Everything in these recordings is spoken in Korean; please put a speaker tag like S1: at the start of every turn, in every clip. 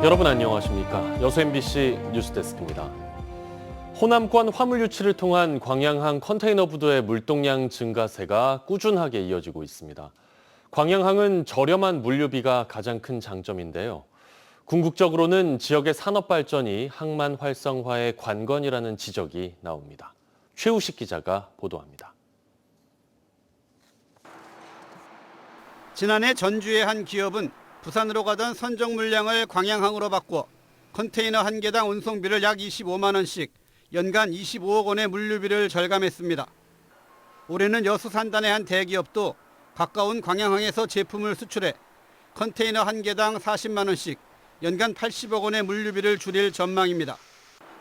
S1: 여러분 안녕하십니까? 여수 MBC 뉴스데스크입니다. 호남권 화물 유치를 통한 광양항 컨테이너 부도의 물동량 증가세가 꾸준하게 이어지고 있습니다. 광양항은 저렴한 물류비가 가장 큰 장점인데요. 궁극적으로는 지역의 산업 발전이 항만 활성화의 관건이라는 지적이 나옵니다. 최우식 기자가 보도합니다.
S2: 지난해 전주의 한 기업은 부산으로 가던 선적 물량을 광양항으로 바꿔 컨테이너 한 개당 운송비를 약 25만 원씩 연간 25억 원의 물류비를 절감했습니다. 올해는 여수 산단의 한 대기업도 가까운 광양항에서 제품을 수출해 컨테이너 한 개당 40만 원씩 연간 80억 원의 물류비를 줄일 전망입니다.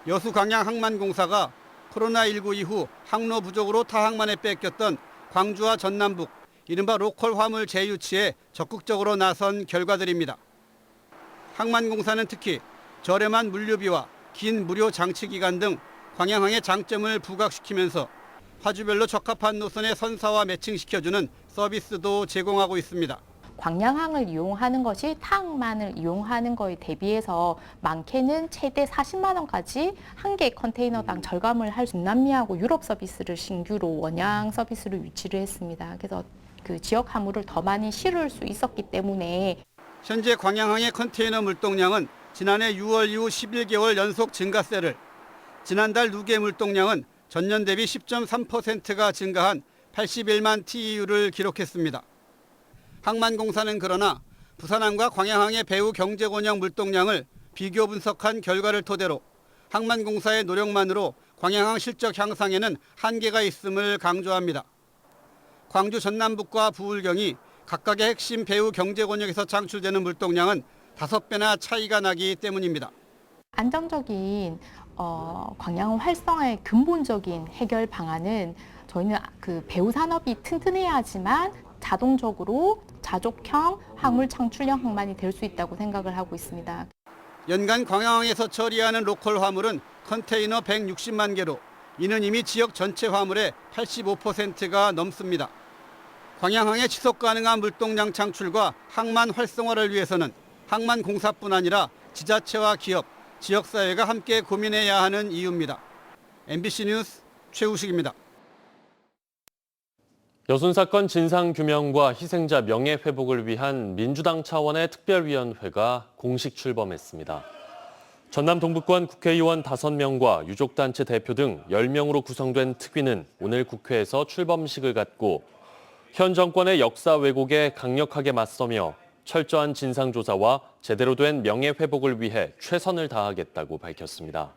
S2: 여수 광양항만공사가 코로나19 이후 항로 부족으로 타항만에 뺏겼던 광주와 전남북, 이른바 로컬 화물 재유치에 적극적으로 나선 결과들입니다. 항만공사는 특히 저렴한 물류비와 긴 무료 장치 기간 등 광양항의 장점을 부각시키면서 화주별로 적합한 노선에 선사와 매칭시켜주는 서비스도 제공하고 있습니다.
S3: 광양항을 이용하는 것이 타항만을 이용하는 거에 대비해서 많게는 최대 40만 원까지 한 개 컨테이너당 절감을 할 중남미하고 유럽 서비스를 신규로 원양 서비스로 유치를 했습니다. 그래서 그 지역 화물을 더 많이 실을 수 있었기 때문에
S2: 현재 광양항의 컨테이너 물동량은 지난해 6월 이후 11개월 연속 증가세를, 지난달 누계 물동량은 전년 대비 10.3%가 증가한 81만 TEU를 기록했습니다. 항만공사는 그러나 부산항과 광양항의 배후 경제곤역 물동량을 비교 분석한 결과를 토대로 항만공사의 노력만으로 광양항 실적 향상에는 한계가 있음을 강조합니다. 광주 전남북과 부울경이 각각의 핵심 배후 경제권역에서 창출되는 물동량은 5배나 차이가 나기 때문입니다.
S3: 안정적인 광양 활성화의 근본적인 해결 방안은 저희는 그 배후 산업이 튼튼해야지만 자동적으로 자족형 화물 창출형 항만이 될 수 있다고 생각을 하고 있습니다.
S2: 연간 광양항에서 처리하는 로컬 화물은 컨테이너 160만 개로 이는 이미 지역 전체 화물의 85%가 넘습니다. 광양항의 지속 가능한 물동량 창출과 항만 활성화를 위해서는 항만공사뿐 아니라 지자체와 기업, 지역사회가 함께 고민해야 하는 이유입니다. MBC 뉴스 최우식입니다.
S1: 여순 사건 진상규명과 희생자 명예회복을 위한 민주당 차원의 특별위원회가 공식 출범했습니다. 전남 동북권 국회의원 5명과 유족단체 대표 등 10명으로 구성된 특위는 오늘 국회에서 출범식을 갖고 현 정권의 역사 왜곡에 강력하게 맞서며 철저한 진상조사와 제대로 된 명예회복을 위해 최선을 다하겠다고 밝혔습니다.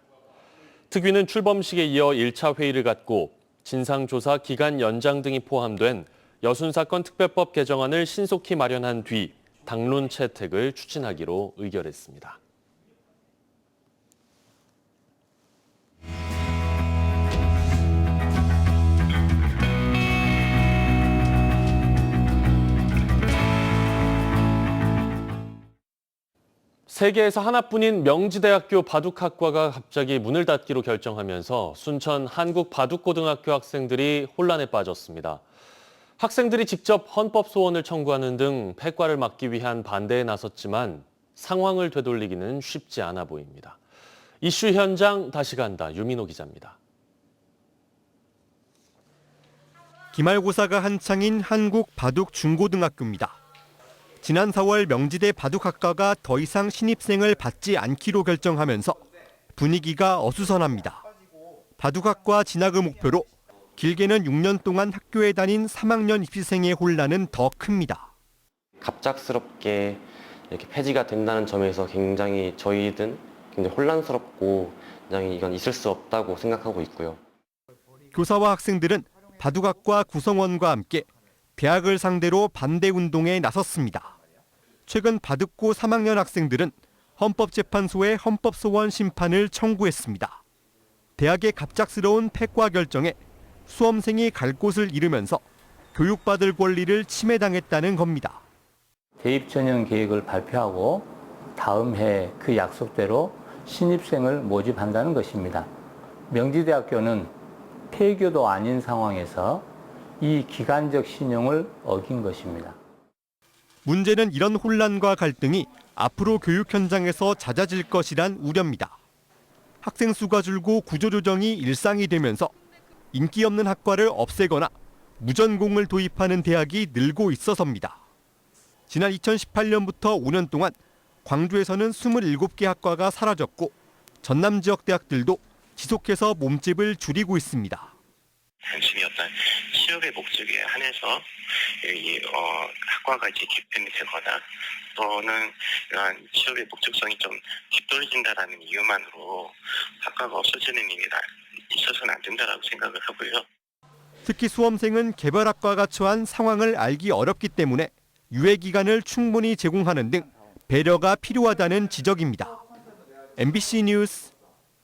S1: 특위는 출범식에 이어 1차 회의를 갖고 진상조사 기간 연장 등이 포함된 여순 사건 특별법 개정안을 신속히 마련한 뒤 당론 채택을 추진하기로 의결했습니다. 세계에서 하나뿐인 명지대학교 바둑학과가 갑자기 문을 닫기로 결정하면서 순천 한국바둑고등학교 학생들이 혼란에 빠졌습니다. 학생들이 직접 헌법소원을 청구하는 등 폐과를 막기 위한 반대에 나섰지만 상황을 되돌리기는 쉽지 않아 보입니다. 이슈 현장 다시 간다. 유민호 기자입니다.
S4: 기말고사가 한창인 한국바둑중고등학교입니다. 지난 4월 명지대 바둑학과가 더 이상 신입생을 받지 않기로 결정하면서 분위기가 어수선합니다. 바둑학과 진학을 목표로 길게는 6년 동안 학교에 다닌 3학년 입시생의 혼란은 더 큽니다.
S5: 갑작스럽게 이렇게 폐지가 된다는 점에서 굉장히 저희든 굉장히 혼란스럽고 굉장히 이건 있을 수 없다고 생각하고 있고요.
S4: 교사와 학생들은 바둑학과 구성원과 함께 대학을 상대로 반대 운동에 나섰습니다. 최근 바둑고 3학년 학생들은 헌법재판소에 헌법소원 심판을 청구했습니다. 대학의 갑작스러운 폐과 결정에 수험생이 갈 곳을 잃으면서 교육받을 권리를 침해당했다는 겁니다.
S6: 대입 전형 계획을 발표하고 다음 해 그 약속대로 신입생을 모집한다는 것입니다. 명지대학교는 폐교도 아닌 상황에서 이 기간적 신용을 어긴 것입니다.
S4: 문제는 이런 혼란과 갈등이 앞으로 교육 현장에서 잦아질 것이란 우려입니다. 학생 수가 줄고 구조조정이 일상이 되면서 인기 없는 학과를 없애거나 무전공을 도입하는 대학이 늘고 있어서입니다. 지난 2018년부터 5년 동안 광주에서는 27개 학과가 사라졌고 전남 지역 대학들도 지속해서 몸집을 줄이고 있습니다.
S7: 단순히 어떤 취업의 목적에 한해서 학과가 이제 개편이 되거나 또는 이러한 취업의 목적성이 좀 뒤떨어진다라는 이유만으로 학과가 없어지는 일이 있어서는 안 된다라고 생각을 하고요.
S4: 특히 수험생은 개별학과가 처한 상황을 알기 어렵기 때문에 유예 기간을 충분히 제공하는 등 배려가 필요하다는 지적입니다. MBC 뉴스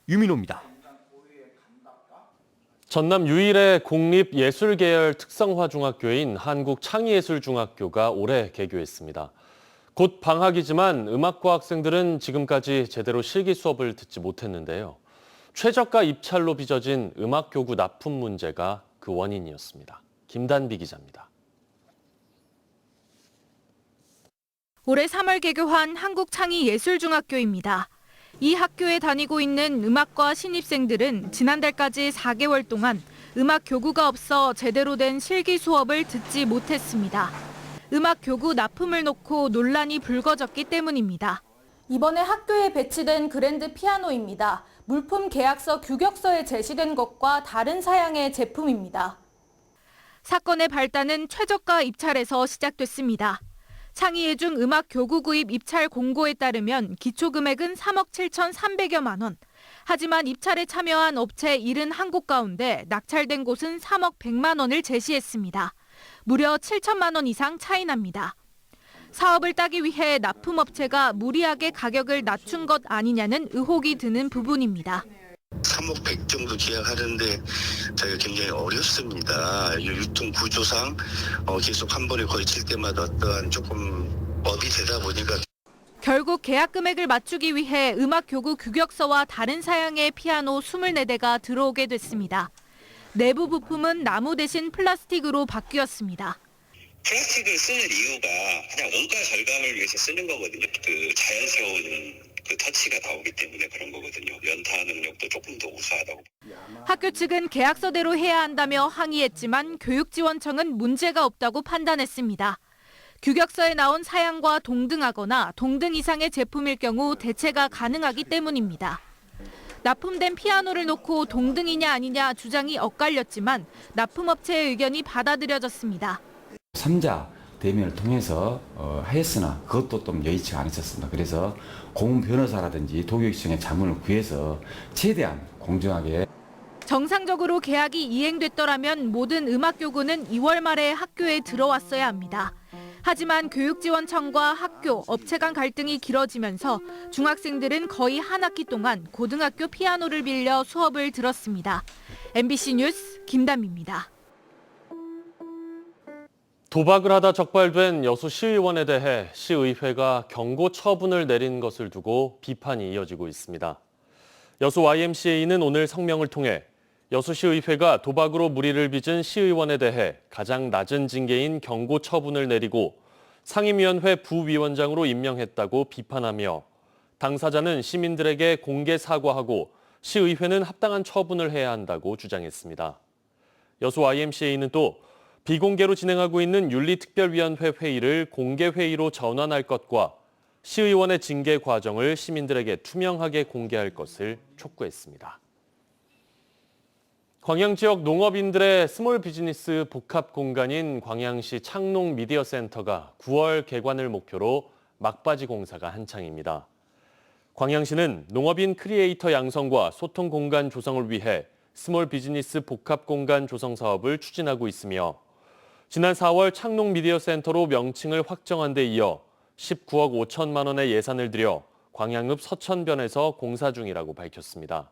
S4: 유민호입니다.
S1: 전남 유일의 공립예술계열 특성화 중학교인 한국창의예술중학교가 올해 개교했습니다. 곧 방학이지만 음악과 학생들은 지금까지 제대로 실기 수업을 듣지 못했는데요. 최저가 입찰로 빚어진 음악교구 납품 문제가 그 원인이었습니다. 김단비 기자입니다.
S8: 올해 3월 개교한 한국창의예술중학교입니다. 이 학교에 다니고 있는 음악과 신입생들은 지난달까지 4개월 동안 음악 교구가 없어 제대로 된 실기 수업을 듣지 못했습니다. 음악 교구 납품을 놓고 논란이 불거졌기 때문입니다.
S9: 이번에 학교에 배치된 그랜드 피아노입니다. 물품 계약서 규격서에 제시된 것과 다른 사양의 제품입니다.
S8: 사건의 발단은 최저가 입찰에서 시작됐습니다. 창의예중 음악 교구 구입 입찰 공고에 따르면 기초금액은 3억 7,300여만 원. 하지만 입찰에 참여한 업체 71곳 가운데 낙찰된 곳은 3억 100만 원을 제시했습니다. 무려 7천만 원 이상 차이 납니다. 사업을 따기 위해 납품업체가 무리하게 가격을 낮춘 것 아니냐는 의혹이 드는 부분입니다.
S7: 3억 100 정도 계약하는데 저희가 굉장히 어렵습니다. 유통 구조상 계속 한 번에 걸칠 때마다 어떠한 조금 업이 되다 보니까
S8: 결국 계약 금액을 맞추기 위해 음악 교구 규격서와 다른 사양의 피아노 24대가 들어오게 됐습니다. 내부 부품은 나무 대신 플라스틱으로 바뀌었습니다.
S7: 플라스틱을 쓰는 이유가 그냥 원가 절감을 위해서 쓰는 거거든요. 그 자연스러운 그 터치가 나오기 때문에 그런 거거든요. 연타 능력도 조금 더 우수하다고.
S8: 학교 측은 계약서대로 해야 한다며 항의했지만 교육지원청은 문제가 없다고 판단했습니다. 규격서에 나온 사양과 동등하거나 동등 이상의 제품일 경우 대체가 가능하기 때문입니다. 납품된 피아노를 놓고 동등이냐 아니냐 주장이 엇갈렸지만 납품업체의 의견이 받아들여졌습니다.
S10: 3자 대면을 통해서 하였으나 그것도 좀 여의치가 않았습니다. 그래서 고문 변호사라든지 도교육청의 자문을 구해서 최대한 공정하게.
S8: 정상적으로 계약이 이행됐더라면 모든 음악교구는 2월 말에 학교에 들어왔어야 합니다. 하지만 교육지원청과 학교, 업체 간 갈등이 길어지면서 중학생들은 거의 한 학기 동안 고등학교 피아노를 빌려 수업을 들었습니다. MBC 뉴스 김담입니다.
S1: 도박을 하다 적발된 여수 시의원에 대해 시의회가 경고 처분을 내린 것을 두고 비판이 이어지고 있습니다. 여수 YMCA는 오늘 성명을 통해 여수시의회가 도박으로 물의를 빚은 시의원에 대해 가장 낮은 징계인 경고 처분을 내리고 상임위원회 부위원장으로 임명했다고 비판하며 당사자는 시민들에게 공개 사과하고 시의회는 합당한 처분을 해야 한다고 주장했습니다. 여수 YMCA는 또 비공개로 진행하고 있는 윤리특별위원회 회의를 공개회의로 전환할 것과 시의원의 징계 과정을 시민들에게 투명하게 공개할 것을 촉구했습니다. 광양 지역 농업인들의 스몰 비즈니스 복합 공간인 광양시 창농 미디어 센터가 9월 개관을 목표로 막바지 공사가 한창입니다. 광양시는 농업인 크리에이터 양성과 소통 공간 조성을 위해 스몰 비즈니스 복합 공간 조성 사업을 추진하고 있으며 지난 4월 창농 미디어 센터로 명칭을 확정한 데 이어 19억 5천만 원의 예산을 들여 광양읍 서천변에서 공사 중이라고 밝혔습니다.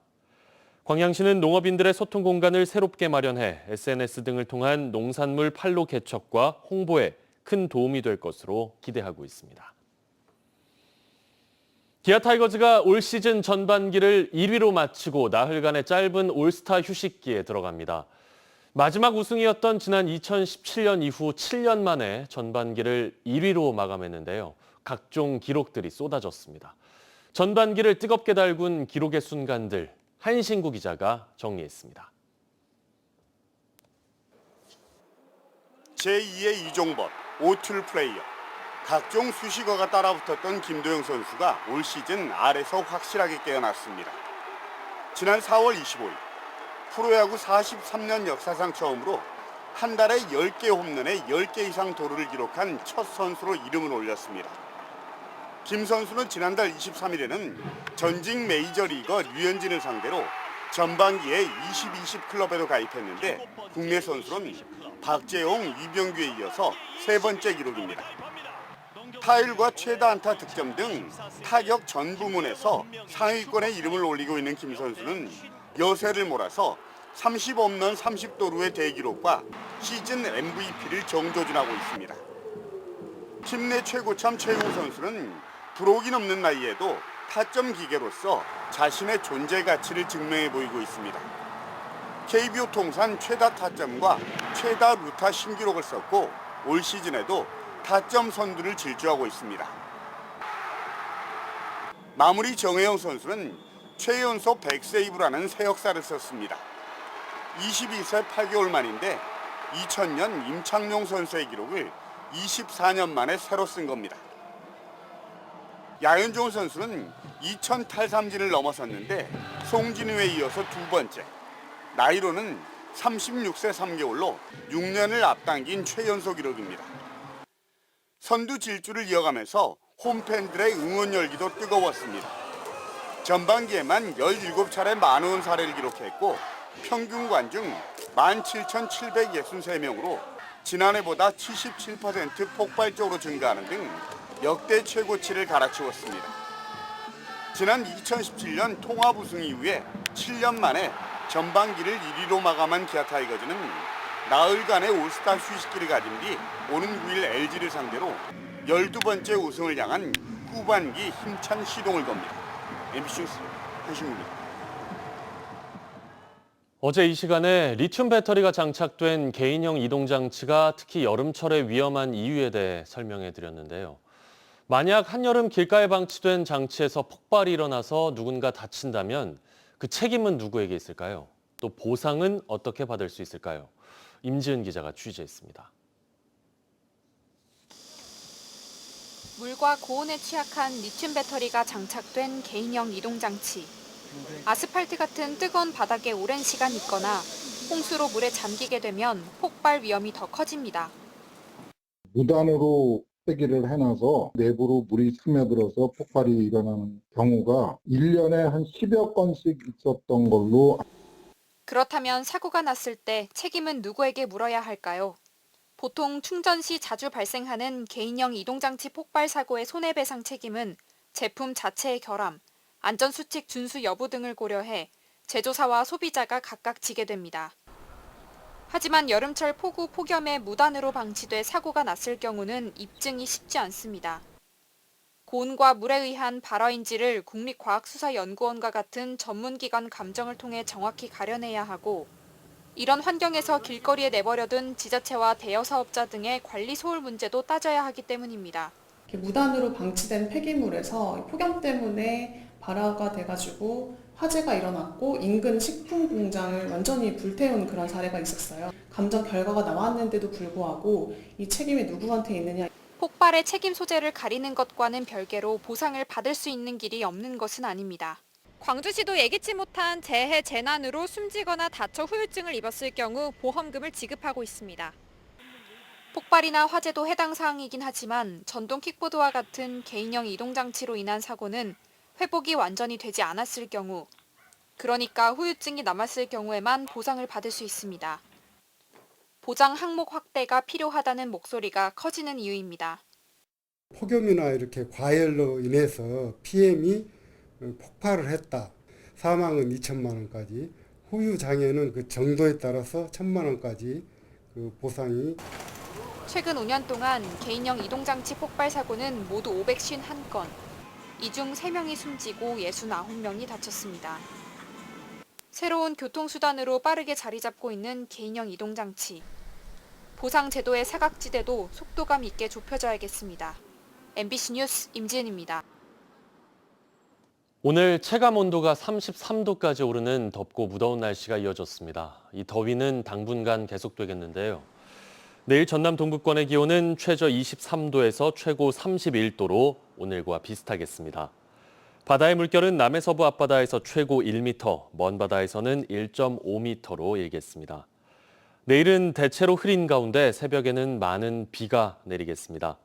S1: 광양시는 농업인들의 소통 공간을 새롭게 마련해 SNS 등을 통한 농산물 판로 개척과 홍보에 큰 도움이 될 것으로 기대하고 있습니다. 기아 타이거즈가 올 시즌 전반기를 1위로 마치고 나흘간의 짧은 올스타 휴식기에 들어갑니다. 마지막 우승이었던 지난 2017년 이후 7년 만에 전반기를 1위로 마감했는데요. 각종 기록들이 쏟아졌습니다. 전반기를 뜨겁게 달군 기록의 순간들, 한신구 기자가 정리했습니다.
S11: 제2의 이종범, 오툴 플레이어. 각종 수식어가 따라붙었던 김도영 선수가 올 시즌 R에서 확실하게 깨어났습니다. 지난 4월 25일 프로야구 43년 역사상 처음으로 한 달에 10개 홈런에 10개 이상 도루를 기록한 첫 선수로 이름을 올렸습니다. 김 선수는 지난달 23일에는 전직 메이저리거 류현진을 상대로 전반기에 20-20 클럽에도 가입했는데 국내 선수는 박재홍, 이병규에 이어서 세 번째 기록입니다. 타율과 최다 안타 득점 등 타격 전 부문에서 상위권에 이름을 올리고 있는 김 선수는 여세를 몰아서 30홈런 30도루의 대기록과 시즌 MVP를 정조준하고 있습니다. 팀 내 최고참 최용우 선수는 부록이 넘는 나이에도 타점 기계로서 자신의 존재 가치를 증명해 보이고 있습니다. KBO 통산 최다 타점과 최다 루타 신기록을 썼고 올 시즌에도 타점 선두를 질주하고 있습니다. 마무리 정혜영 선수는 최연소 100세이브라는 새 역사를 썼습니다. 22세 8개월 만인데 2000년 임창용 선수의 기록을 24년 만에 새로 쓴 겁니다. 야현종 선수는 2000 탈삼진을 넘어섰는데 송진우에 이어서 두 번째, 나이로는 36세 3개월로 6년을 앞당긴 최연소 기록입니다. 선두 질주를 이어가면서 홈팬들의 응원 열기도 뜨거웠습니다. 전반기에만 17차례 만원 사례를 기록했고 평균 관중 17,763명으로 지난해보다 77% 폭발적으로 증가하는 등 역대 최고치를 갈아치웠습니다. 지난 2017년 통합 우승 이후에 7년 만에 전반기를 1위로 마감한 기아 타이거즈는 나흘간의 올스타 휴식기를 가진 뒤 오는 9일 LG를 상대로 12번째 우승을 향한 후반기 힘찬 시동을 겁니다. MBC 뉴스 한신구입니다.
S1: 어제 이 시간에 리튬 배터리가 장착된 개인형 이동장치가 특히 여름철에 위험한 이유에 대해 설명해 드렸는데요. 만약 한여름 길가에 방치된 장치에서 폭발이 일어나서 누군가 다친다면 그 책임은 누구에게 있을까요? 또 보상은 어떻게 받을 수 있을까요? 임지은 기자가 취재했습니다.
S12: 물과 고온에 취약한 리튬 배터리가 장착된 개인형 이동장치. 아스팔트 같은 뜨거운 바닥에 오랜 시간 있거나 홍수로 물에 잠기게 되면 폭발 위험이 더 커집니다.
S13: 무단으로 폐기를 해놔서 내부로 물이 스며들어서 폭발이 일어나는 경우가 1년에 한 10여 건씩 있었던 걸로.
S12: 그렇다면 사고가 났을 때 책임은 누구에게 물어야 할까요? 보통 충전 시 자주 발생하는 개인형 이동장치 폭발 사고의 손해배상 책임은 제품 자체의 결함, 안전수칙 준수 여부 등을 고려해 제조사와 소비자가 각각 지게 됩니다. 하지만 여름철 폭우, 폭염에 무단으로 방치돼 사고가 났을 경우는 입증이 쉽지 않습니다. 고온과 물에 의한 발화인지를 국립과학수사연구원과 같은 전문기관 감정을 통해 정확히 가려내야 하고, 이런 환경에서 길거리에 내버려둔 지자체와 대여사업자 등의 관리 소홀 문제도 따져야 하기 때문입니다.
S14: 무단으로 방치된 폐기물에서 폭염 때문에 발화가 돼가지고 화재가 일어났고 인근 식품 공장을 완전히 불태운 그런 사례가 있었어요. 감정 결과가 나왔는데도 불구하고 이 책임이 누구한테 있느냐.
S12: 폭발의 책임 소재를 가리는 것과는 별개로 보상을 받을 수 있는 길이 없는 것은 아닙니다. 광주시도 예기치 못한 재해 재난으로 숨지거나 다쳐 후유증을 입었을 경우 보험금을 지급하고 있습니다. 폭발이나 화재도 해당 사항이긴 하지만 전동 킥보드와 같은 개인형 이동장치로 인한 사고는 회복이 완전히 되지 않았을 경우, 그러니까 후유증이 남았을 경우에만 보상을 받을 수 있습니다. 보장 항목 확대가 필요하다는 목소리가 커지는 이유입니다.
S15: 폭염이나 이렇게 과열로 인해서 PM이 폭발을 했다. 사망은 2천만 원까지, 후유 장애는 그 정도에 따라서 1,000만 원까지 그 보상이.
S12: 최근 5년 동안 개인형 이동장치 폭발 사고는 모두 551건, 이 중 3명이 숨지고 69명이 다쳤습니다. 새로운 교통수단으로 빠르게 자리 잡고 있는 개인형 이동장치. 보상 제도의 사각지대도 속도감 있게 좁혀져야겠습니다. MBC 뉴스 임지은입니다.
S1: 오늘 체감 온도가 33도까지 오르는 덥고 무더운 날씨가 이어졌습니다. 이 더위는 당분간 계속되겠는데요. 내일 전남 동부권의 기온은 최저 23도에서 최고 31도로 오늘과 비슷하겠습니다. 바다의 물결은 남해서부 앞바다에서 최고 1m, 먼 바다에서는 1.5m로 일겠습니다. 내일은 대체로 흐린 가운데 새벽에는 많은 비가 내리겠습니다.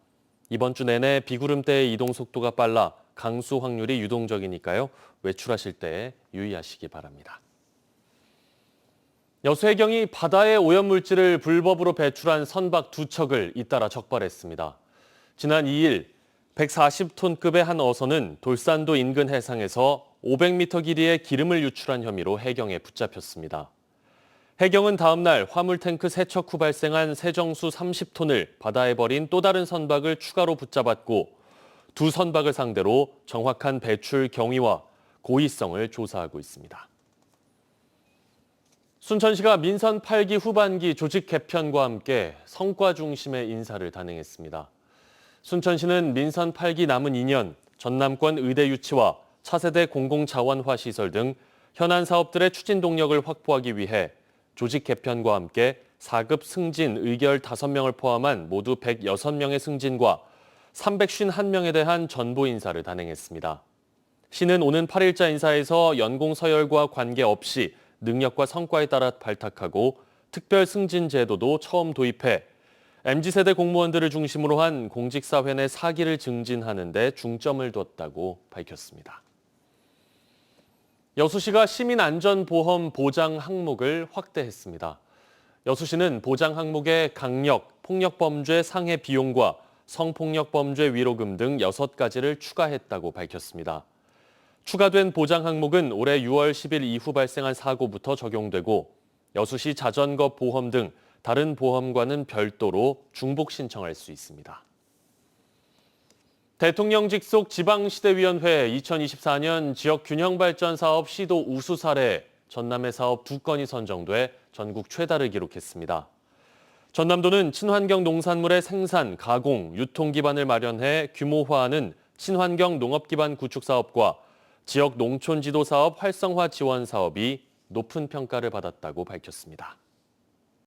S1: 이번 주 내내 비구름대의 이동 속도가 빨라 강수 확률이 유동적이니까요. 외출하실 때 유의하시기 바랍니다. 여수해경이 바다에 오염물질을 불법으로 배출한 선박 2척을 잇따라 적발했습니다. 지난 2일 140톤급의 한 어선은 돌산도 인근 해상에서 500m 길이의 기름을 유출한 혐의로 해경에 붙잡혔습니다. 해경은 다음 날 화물탱크 3척 후 발생한 세정수 30톤을 바다에 버린 또 다른 선박을 추가로 붙잡았고 두 선박을 상대로 정확한 배출 경위와 고의성을 조사하고 있습니다. 순천시가 민선 8기 후반기 조직 개편과 함께 성과 중심의 인사를 단행했습니다. 순천시는 민선 8기 남은 2년 전남권 의대 유치와 차세대 공공자원화 시설 등 현안 사업들의 추진 동력을 확보하기 위해 조직 개편과 함께 4급 승진 의결 5명을 포함한 모두 106명의 승진과 351명에 대한 전보 인사를 단행했습니다. 시는 오는 8일자 인사에서 연공 서열과 관계없이 능력과 성과에 따라 발탁하고 특별 승진 제도도 처음 도입해 MZ세대 공무원들을 중심으로 한 공직사회 내 사기를 증진하는 데 중점을 뒀다고 밝혔습니다. 여수시가 시민안전보험 보장 항목을 확대했습니다. 여수시는 보장 항목에 강력, 폭력범죄 상해 비용과 성폭력범죄 위로금 등 6가지를 추가했다고 밝혔습니다. 추가된 보장 항목은 올해 6월 10일 이후 발생한 사고부터 적용되고 여수시 자전거 보험 등 다른 보험과는 별도로 중복 신청할 수 있습니다. 대통령 직속 지방시대위원회 2024년 지역균형발전사업 시도 우수 사례 전남의 사업 2건이 선정돼 전국 최다를 기록했습니다. 전남도는 친환경 농산물의 생산, 가공, 유통 기반을 마련해 규모화하는 친환경 농업 기반 구축 사업과 지역 농촌 지도 사업 활성화 지원 사업이 높은 평가를 받았다고 밝혔습니다.